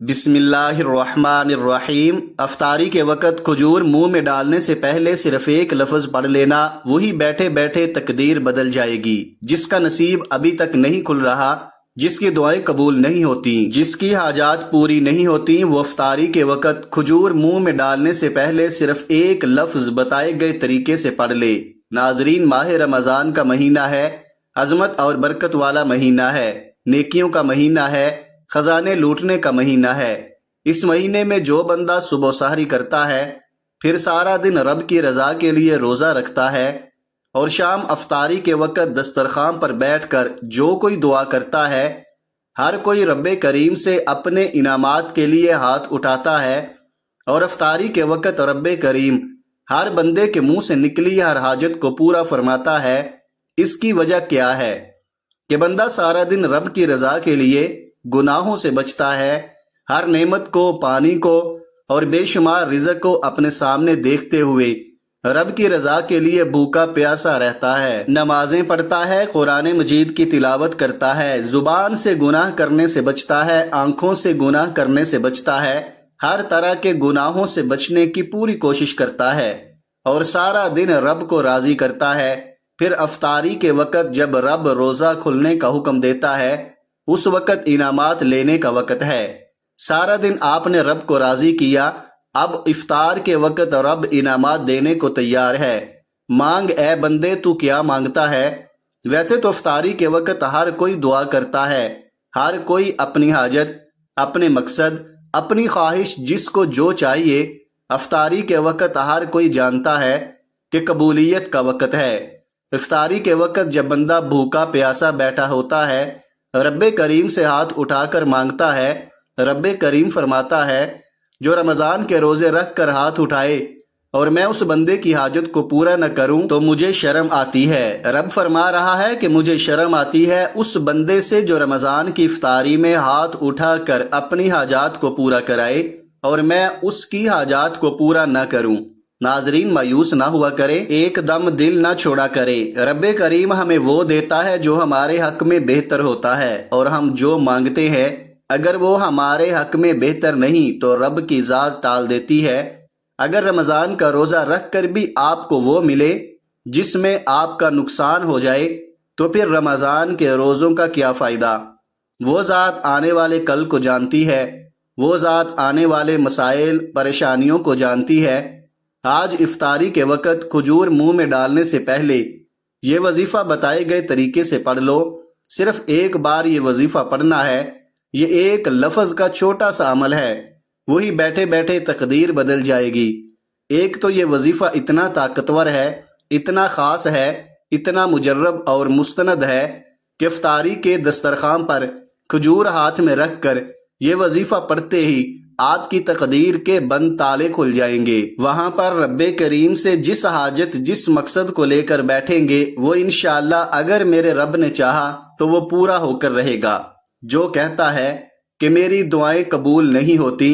بسم اللہ الرحمن الرحیم۔ افطاری کے وقت کھجور منہ میں ڈالنے سے پہلے صرف ایک لفظ پڑھ لینا، وہی بیٹھے بیٹھے تقدیر بدل جائے گی۔ جس کا نصیب ابھی تک نہیں کھل رہا، جس کی دعائیں قبول نہیں ہوتی، جس کی حاجات پوری نہیں ہوتی، وہ افطاری کے وقت کھجور منہ میں ڈالنے سے پہلے صرف ایک لفظ بتائے گئے طریقے سے پڑھ لے۔ ناظرین، ماہ رمضان کا مہینہ ہے، عظمت اور برکت والا مہینہ ہے، نیکیوں کا مہینہ ہے، خزانے لوٹنے کا مہینہ ہے۔ اس مہینے میں جو بندہ صبح سحری کرتا ہے، پھر سارا دن رب کی رضا کے لیے روزہ رکھتا ہے، اور شام افطاری کے وقت دسترخوان پر بیٹھ کر جو کوئی دعا کرتا ہے، ہر کوئی رب کریم سے اپنے انعامات کے لیے ہاتھ اٹھاتا ہے، اور افطاری کے وقت رب کریم ہر بندے کے منہ سے نکلی ہر حاجت کو پورا فرماتا ہے۔ اس کی وجہ کیا ہے؟ کہ بندہ سارا دن رب کی رضا کے لیے گناہوں سے بچتا ہے، ہر نعمت کو، پانی کو اور بے شمار رزق کو اپنے سامنے دیکھتے ہوئے رب کی رضا کے لیے بھوکا پیاسا رہتا ہے، نمازیں پڑھتا ہے، قرآن مجید کی تلاوت کرتا ہے، زبان سے گناہ کرنے سے بچتا ہے، آنکھوں سے گناہ کرنے سے بچتا ہے، ہر طرح کے گناہوں سے بچنے کی پوری کوشش کرتا ہے، اور سارا دن رب کو راضی کرتا ہے۔ پھر افطاری کے وقت جب رب روزہ کھلنے کا حکم دیتا ہے، اس وقت انعامات لینے کا وقت ہے۔ سارا دن آپ نے رب کو راضی کیا، اب افطار کے وقت رب انعامات دینے کو تیار ہے۔ مانگ اے بندے، تو کیا مانگتا ہے؟ ویسے تو افطاری کے وقت ہر کوئی دعا کرتا ہے، ہر کوئی اپنی حاجت، اپنے مقصد، اپنی خواہش، جس کو جو چاہیے، افطاری کے وقت ہر کوئی جانتا ہے کہ قبولیت کا وقت ہے۔ افطاری کے وقت جب بندہ بھوکا پیاسا بیٹھا ہوتا ہے، رب کریم سے ہاتھ اٹھا کر مانگتا ہے، رب کریم فرماتا ہے جو رمضان کے روزے رکھ کر ہاتھ اٹھائے اور میں اس بندے کی حاجت کو پورا نہ کروں تو مجھے شرم آتی ہے۔ رب فرما رہا ہے کہ مجھے شرم آتی ہے اس بندے سے جو رمضان کی افطاری میں ہاتھ اٹھا کر اپنی حاجات کو پورا کرائے اور میں اس کی حاجات کو پورا نہ کروں۔ ناظرین، مایوس نہ ہوا کریں، ایک دم دل نہ چھوڑا کریں۔ رب کریم ہمیں وہ دیتا ہے جو ہمارے حق میں بہتر ہوتا ہے، اور ہم جو مانگتے ہیں اگر وہ ہمارے حق میں بہتر نہیں تو رب کی ذات ٹال دیتی ہے۔ اگر رمضان کا روزہ رکھ کر بھی آپ کو وہ ملے جس میں آپ کا نقصان ہو جائے تو پھر رمضان کے روزوں کا کیا فائدہ؟ وہ ذات آنے والے کل کو جانتی ہے، وہ ذات آنے والے مسائل پریشانیوں کو جانتی ہے۔ آج افطاری کے وقت کھجور منہ میں ڈالنے سے پہلے یہ وظیفہ بتائے گئے طریقے سے پڑھ لو۔ صرف ایک بار یہ وظیفہ پڑھنا ہے، یہ ایک لفظ کا چھوٹا سا عمل ہے، وہی بیٹھے بیٹھے تقدیر بدل جائے گی۔ ایک تو یہ وظیفہ اتنا طاقتور ہے، اتنا خاص ہے، اتنا مجرب اور مستند ہے کہ افطاری کے دسترخوان پر کھجور ہاتھ میں رکھ کر یہ وظیفہ پڑھتے ہی آپ کی تقدیر کے بند تالے کھل جائیں گے۔ وہاں پر رب کریم سے جس حاجت، جس مقصد کو لے کر بیٹھیں گے، وہ انشاءاللہ اگر میرے رب نے چاہا تو وہ پورا ہو کر رہے گا۔ جو کہتا ہے کہ میری دعائیں قبول نہیں ہوتی،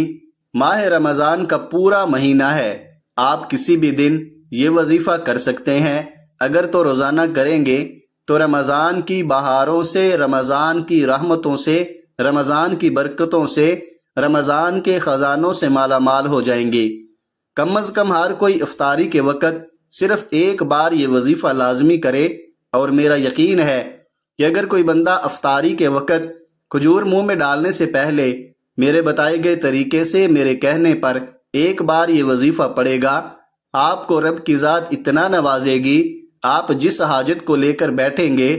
ماہ رمضان کا پورا مہینہ ہے، آپ کسی بھی دن یہ وظیفہ کر سکتے ہیں۔ اگر تو روزانہ کریں گے تو رمضان کی بہاروں سے، رمضان کی رحمتوں سے، رمضان کی برکتوں سے، رمضان کے خزانوں سے مالا مال ہو جائیں گے۔ کم از کم ہر کوئی افطاری کے وقت صرف ایک بار یہ وظیفہ لازمی کرے، اور میرا یقین ہے کہ اگر کوئی بندہ افطاری کے وقت کھجور منہ میں ڈالنے سے پہلے میرے بتائے گئے طریقے سے، میرے کہنے پر ایک بار یہ وظیفہ پڑھے گا، آپ کو رب کی ذات اتنا نوازے گی، آپ جس حاجت کو لے کر بیٹھیں گے،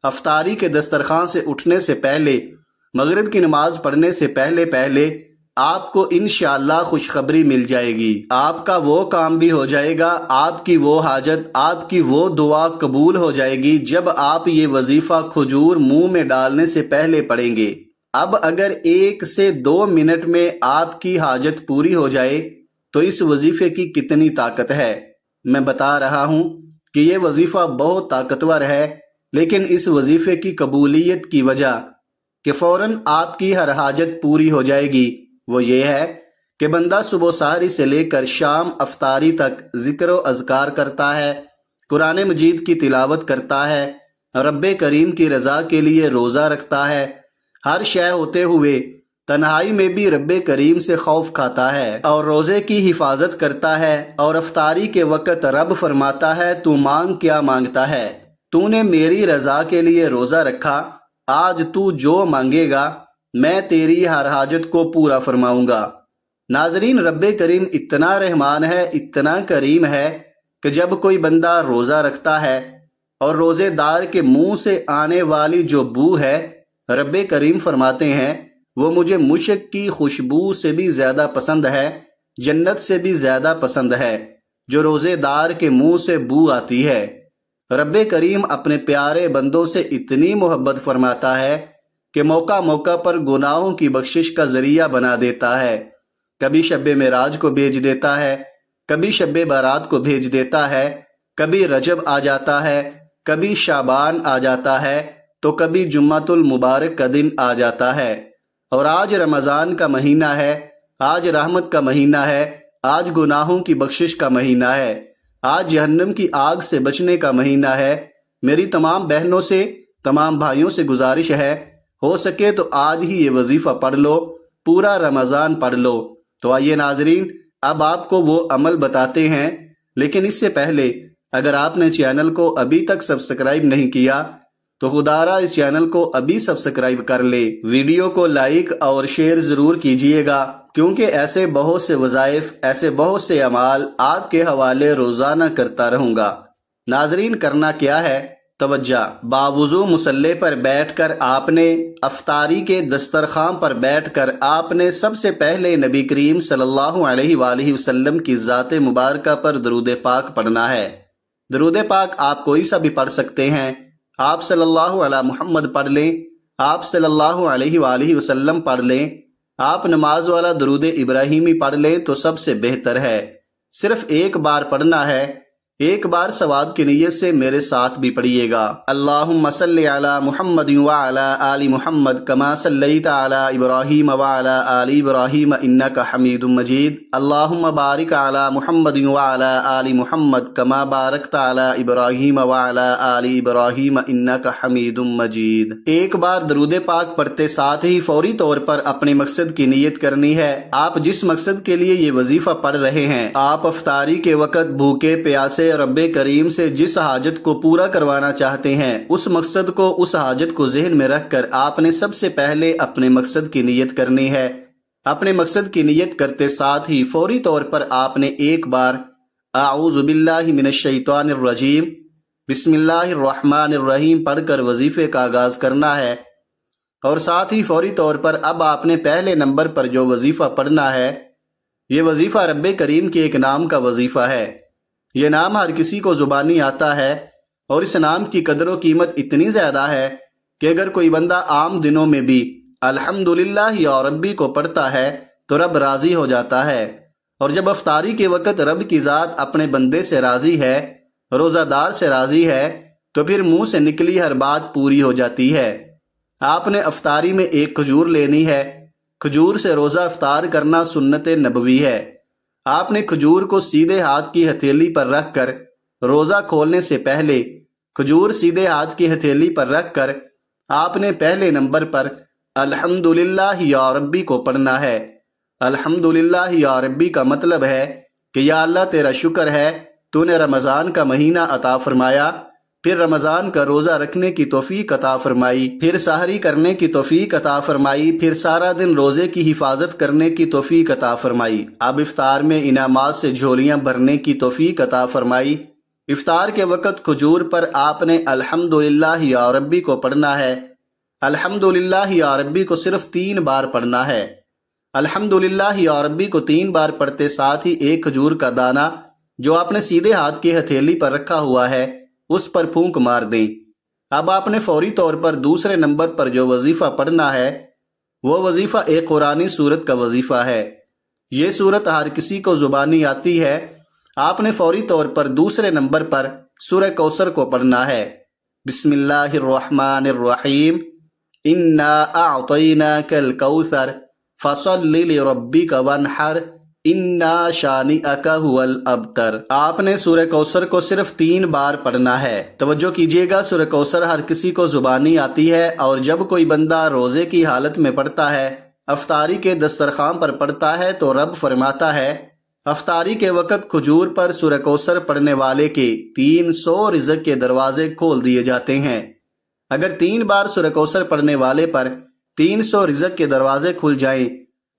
افطاری کے دسترخوان سے اٹھنے سے پہلے، مغرب کی نماز پڑھنے سے پہلے آپ کو انشاءاللہ خوشخبری مل جائے گی۔ آپ کا وہ کام بھی ہو جائے گا، آپ کی وہ حاجت، آپ کی وہ دعا قبول ہو جائے گی جب آپ یہ وظیفہ کھجور منہ میں ڈالنے سے پہلے پڑھیں گے۔ اب اگر 1 سے 2 منٹ میں آپ کی حاجت پوری ہو جائے تو اس وظیفے کی کتنی طاقت ہے۔ میں بتا رہا ہوں کہ یہ وظیفہ بہت طاقتور ہے، لیکن اس وظیفے کی قبولیت کی وجہ کہ فوراً آپ کی ہر حاجت پوری ہو جائے گی، وہ یہ ہے کہ بندہ صبح سحری سے لے کر شام افطاری تک ذکر و اذکار کرتا ہے، قرآن مجید کی تلاوت کرتا ہے، رب کریم کی رضا کے لیے روزہ رکھتا ہے، ہر شے ہوتے ہوئے تنہائی میں بھی رب کریم سے خوف کھاتا ہے اور روزے کی حفاظت کرتا ہے، اور افطاری کے وقت رب فرماتا ہے تو مانگ کیا مانگتا ہے، تو نے میری رضا کے لیے روزہ رکھا، آج تو جو مانگے گا میں تیری ہر حاجت کو پورا فرماؤں گا۔ ناظرین، رب کریم اتنا رحمان ہے، اتنا کریم ہے کہ جب کوئی بندہ روزہ رکھتا ہے اور روزے دار کے منہ سے آنے والی جو بو ہے، رب کریم فرماتے ہیں وہ مجھے مشک کی خوشبو سے بھی زیادہ پسند ہے، جنت سے بھی زیادہ پسند ہے جو روزے دار کے منہ سے بو آتی ہے۔ رب کریم اپنے پیارے بندوں سے اتنی محبت فرماتا ہے کہ موقع موقع پر گناہوں کی بخشش کا ذریعہ بنا دیتا ہے۔ کبھی شب معراج کو بھیج دیتا ہے، کبھی شب برات کو بھیج دیتا ہے، کبھی رجب آ جاتا ہے، کبھی شعبان آ جاتا ہے، تو کبھی جمعۃ المبارک کا دن آ جاتا ہے۔ اور آج رمضان کا مہینہ ہے، آج رحمت کا مہینہ ہے، آج گناہوں کی بخشش کا مہینہ ہے، آج جہنم کی آگ سے بچنے کا مہینہ ہے۔ میری تمام بہنوں سے، تمام بھائیوں سے گزارش ہے، ہو سکے تو آج ہی یہ وظیفہ پڑھ لو، پورا رمضان پڑھ لو۔ تو آئیے ناظرین، اب آپ کو وہ عمل بتاتے ہیں، لیکن اس سے پہلے اگر آپ نے چینل کو ابھی تک سبسکرائب نہیں کیا تو خدارا اس چینل کو ابھی سبسکرائب کر لے، ویڈیو کو لائک اور شیئر ضرور کیجئے گا، کیونکہ ایسے بہت سے وظائف، ایسے بہت سے اعمال آپ کے حوالے روزانہ کرتا رہوں گا۔ ناظرین، کرنا کیا ہے؟ توجہ، باوضو مصلی پر بیٹھ کر آپ نے، افطاری کے دسترخوان پر بیٹھ کر آپ نے سب سے پہلے نبی کریم صلی اللہ علیہ وآلہ وسلم کی ذات مبارکہ پر درود پاک پڑھنا ہے۔ درود پاک آپ کوئی سا بھی پڑھ سکتے ہیں، آپ صلی اللہ علی محمد پڑھ لیں، آپ صلی اللہ علیہ وآلہ وسلم پڑھ لیں، آپ نماز والا درود ابراہیمی پڑھ لیں تو سب سے بہتر ہے۔ صرف ایک بار پڑھنا ہے، ایک بار ثواب کی نیت سے میرے ساتھ بھی پڑھیے گا۔ اللہم صلی علی محمد وعلی آل محمد کما صلیت علی ابراہیم وعلی آل ابراہیم انک حمید مجید۔ اللہم بارک علی محمد وعلی آل محمد کما بارکت علی ابراہیم وعلی آل ابراہیم انک حمید مجید۔ ایک بار درود پاک پڑھتے ساتھ ہی فوری طور پر اپنے مقصد کی نیت کرنی ہے۔ آپ جس مقصد کے لیے یہ وظیفہ پڑھ رہے ہیں، آپ افطاری کے وقت بھوکے پیاسے رب کریم سے جس حاجت کو پورا کروانا چاہتے ہیں، اس مقصد کو، اس حاجت کو ذہن میں رکھ کر آپ نے سب سے پہلے اپنے مقصد کی نیت کرنی ہے۔ اپنے مقصد کی نیت کرتے ساتھ ہی فوری طور پر آپ نے ایک بار اعوذ باللہ من الشیطان الرجیم بسم اللہ الرحمن الرحیم پڑھ کر وظیفے کا آغاز کرنا ہے، اور ساتھ ہی فوری طور پر اب آپ نے پہلے نمبر پر جو وظیفہ پڑھنا ہے، یہ وظیفہ رب کریم کے ایک نام کا وظیفہ ہے۔ یہ نام ہر کسی کو زبانی آتا ہے، اور اس نام کی قدر و قیمت اتنی زیادہ ہے کہ اگر کوئی بندہ عام دنوں میں بھی الحمدللہ یا ربی کو پڑھتا ہے تو رب راضی ہو جاتا ہے، اور جب افطاری کے وقت رب کی ذات اپنے بندے سے راضی ہے، روزہ دار سے راضی ہے، تو پھر منہ سے نکلی ہر بات پوری ہو جاتی ہے۔ آپ نے افطاری میں ایک کھجور لینی ہے، کھجور سے روزہ افطار کرنا سنت نبوی ہے۔ آپ نے کھجور کو سیدھے ہاتھ کی ہتھیلی پر رکھ کر روزہ کھولنے سے پہلے کھجور سیدھے ہاتھ کی ہتھیلی پر رکھ کر آپ نے پہلے نمبر پر الحمدللہ یا ربی کو پڑھنا ہے۔ الحمدللہ یا ربی کا مطلب ہے کہ یا اللہ تیرا شکر ہے، تو نے رمضان کا مہینہ عطا فرمایا، پھر رمضان کا روزہ رکھنے کی توفیق عطا فرمائی، پھر سحری کرنے کی توفیق عطا فرمائی، پھر سارا دن روزے کی حفاظت کرنے کی توفیق عطا فرمائی، اب افطار میں انعامات سے جھولیاں بھرنے کی توفیق عطا فرمائی۔ افطار کے وقت کھجور پر آپ نے الحمدللہ یا ربی کو پڑھنا ہے۔ الحمدللہ یا ربی کو صرف 3 بار پڑھنا ہے۔ الحمدللہ یا ربی کو 3 بار پڑھتے ساتھ ہی ایک کھجور کا دانہ جو آپ نے سیدھے ہاتھ کی ہتھیلی پر رکھا ہوا ہے اس پر پھونک مار دیں۔ اب آپ نے فوری طور پر دوسرے نمبر پر جو وظیفہ پڑھنا ہے وہ وظیفہ ایک قرآنی سورت کا وظیفہ ہے۔ یہ سورت ہر کسی کو زبانی آتی ہے۔ آپ نے فوری طور پر دوسرے نمبر پر سورہ کوثر کو پڑھنا ہے۔ بسم اللہ الرحمن الرحیم انا اعطیناک الکوثر فصل لربک وانحر انا شانئک ھو الابتر۔ آپ نے سورہ کوثر کو صرف 3 بار پڑھنا ہے۔ توجہ کیجئے گا، سورہ کوثر ہر کسی کو زبانی آتی ہے، اور جب کوئی بندہ روزے کی حالت میں پڑھتا ہے، افطاری کے دسترخوان پر پڑتا ہے تو رب فرماتا ہے افطاری کے وقت کھجور پر سورہ کوثر پڑھنے والے کے 300 رزق کے دروازے کھول دیے جاتے ہیں۔ اگر 3 بار سورہ کوثر پڑھنے والے پر 300 رزق کے دروازے کھل جائیں،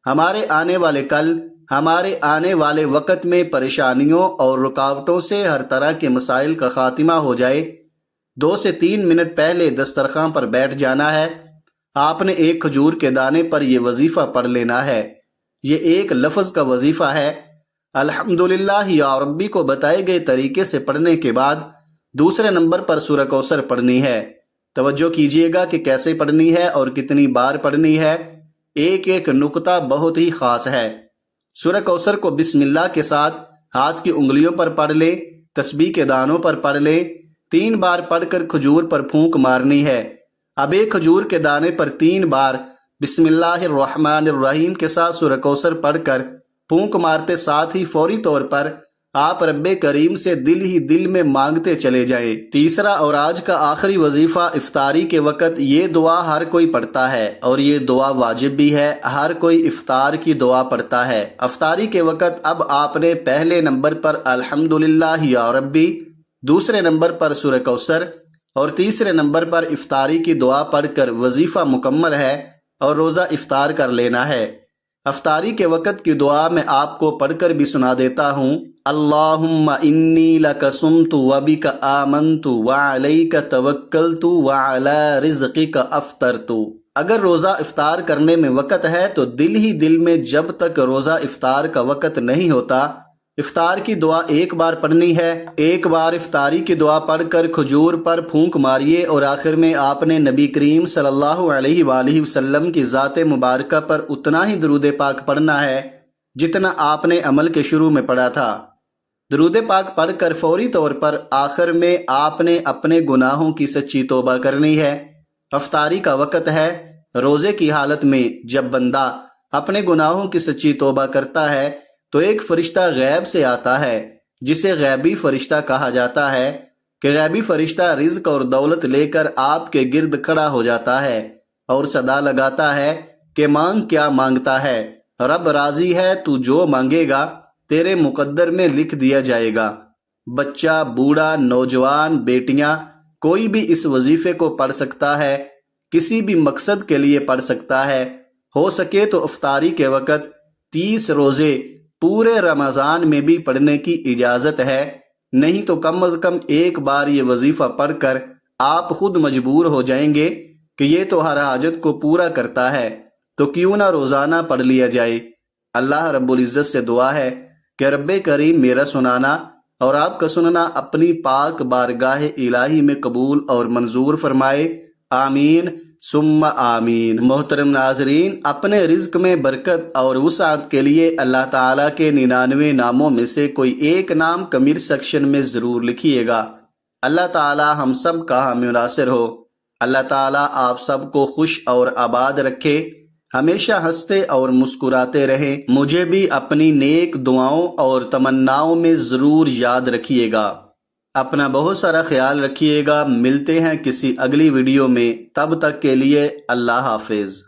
ہمارے آنے والے کل، ہمارے آنے والے وقت میں پریشانیوں اور رکاوٹوں سے ہر طرح کے مسائل کا خاتمہ ہو جائے، 2 سے 3 منٹ پہلے دسترخوان پر بیٹھ جانا ہے۔ آپ نے ایک کھجور کے دانے پر یہ وظیفہ پڑھ لینا ہے۔ یہ ایک لفظ کا وظیفہ ہے۔ الحمدللہ یا ربی کو بتائے گئے طریقے سے پڑھنے کے بعد دوسرے نمبر پر سورہ کوثر پڑھنی ہے۔ توجہ کیجئے گا کہ کیسے پڑھنی ہے اور کتنی بار پڑھنی ہے۔ ایک ایک نقطہ بہت ہی خاص ہے۔ سورہ کوثر کو بسم اللہ کے ساتھ ہاتھ کی انگلیوں پر پڑھ لیں، تسبیح کے دانوں پر پڑھ لیں، 3 بار پڑھ کر کھجور پر پھونک مارنی ہے۔ اب ایک کھجور کے دانے پر 3 بار بسم اللہ الرحمن الرحیم کے ساتھ سورہ کوثر پڑھ کر پھونک مارتے ساتھ ہی فوری طور پر آپ رب کریم سے دل ہی دل میں مانگتے چلے جائیں۔ تیسرا اور آج کا آخری وظیفہ، افطاری کے وقت یہ دعا ہر کوئی پڑھتا ہے اور یہ دعا واجب بھی ہے، ہر کوئی افطار کی دعا پڑھتا ہے۔ افطاری کے وقت اب آپ نے پہلے نمبر پر الحمدللہ یا ربی، دوسرے نمبر پر سورہ کوثر اور تیسرے نمبر پر افطاری کی دعا پڑھ کر وظیفہ مکمل ہے اور روزہ افطار کر لینا ہے۔ افطاری کے وقت کی دعا میں آپ کو پڑھ کر بھی سنا دیتا ہوں۔ اللہم انی لک صمت وبک آمنت وعلیک توکلت وعلی رزقک افطرت۔ اگر روزہ افطار کرنے میں وقت ہے تو دل ہی دل میں جب تک روزہ افطار کا وقت نہیں ہوتا، افطار کی دعا 1 بار پڑھنی ہے۔ 1 بار افطاری کی دعا پڑھ کر کھجور پر پھونک ماریے اور آخر میں آپ نے نبی کریم صلی اللہ علیہ وآلہ وسلم کی ذات مبارکہ پر اتنا ہی درود پاک پڑھنا ہے جتنا آپ نے عمل کے شروع میں پڑھا تھا۔ درود پاک پڑھ کر فوری طور پر آخر میں آپ نے اپنے گناہوں کی سچی توبہ کرنی ہے۔ افطاری کا وقت ہے۔ روزے کی حالت میں جب بندہ اپنے گناہوں کی سچی توبہ کرتا ہے تو ایک فرشتہ غیب سے آتا ہے جسے غیبی فرشتہ کہا جاتا ہے کہ غیبی فرشتہ رزق اور دولت لے کر آپ کے گرد کھڑا ہو جاتا ہے اور صدا لگاتا ہے کہ مانگ کیا مانگتا ہے، رب راضی ہے، تو جو مانگے گا تیرے مقدر میں لکھ دیا جائے گا۔ بچہ، بوڑھا، نوجوان، بیٹیاں، کوئی بھی اس وظیفے کو پڑھ سکتا ہے، کسی بھی مقصد کے لیے پڑھ سکتا ہے۔ ہو سکے تو افطاری کے وقت 30 روزے پورے رمضان میں بھی پڑھنے کی اجازت ہے، نہیں تو کم از کم 1 بار یہ وظیفہ پڑھ کر آپ خود مجبور ہو جائیں گے کہ یہ تو ہر حاجت کو پورا کرتا ہے، تو کیوں نہ روزانہ پڑھ لیا جائے۔ اللہ رب العزت سے دعا ہے کہ رب کریم میرا سنانا اور آپ کا سننا اپنی پاک بارگاہ الہی میں قبول اور منظور فرمائے، آمین ثم آمین۔ محترم ناظرین، اپنے رزق میں برکت اور وسعت کے لیے اللہ تعالیٰ کے 99 ناموں میں سے کوئی ایک نام کمنٹ سیکشن میں ضرور لکھیے گا۔ اللہ تعالیٰ ہم سب کا حامی و ناصر ہو۔ اللہ تعالیٰ آپ سب کو خوش اور آباد رکھے، ہمیشہ ہنستے اور مسکراتے رہیں۔ مجھے بھی اپنی نیک دعاؤں اور تمناؤں میں ضرور یاد رکھیے گا۔ اپنا بہت سارا خیال رکھیے گا۔ ملتے ہیں کسی اگلی ویڈیو میں، تب تک کے لیے اللہ حافظ۔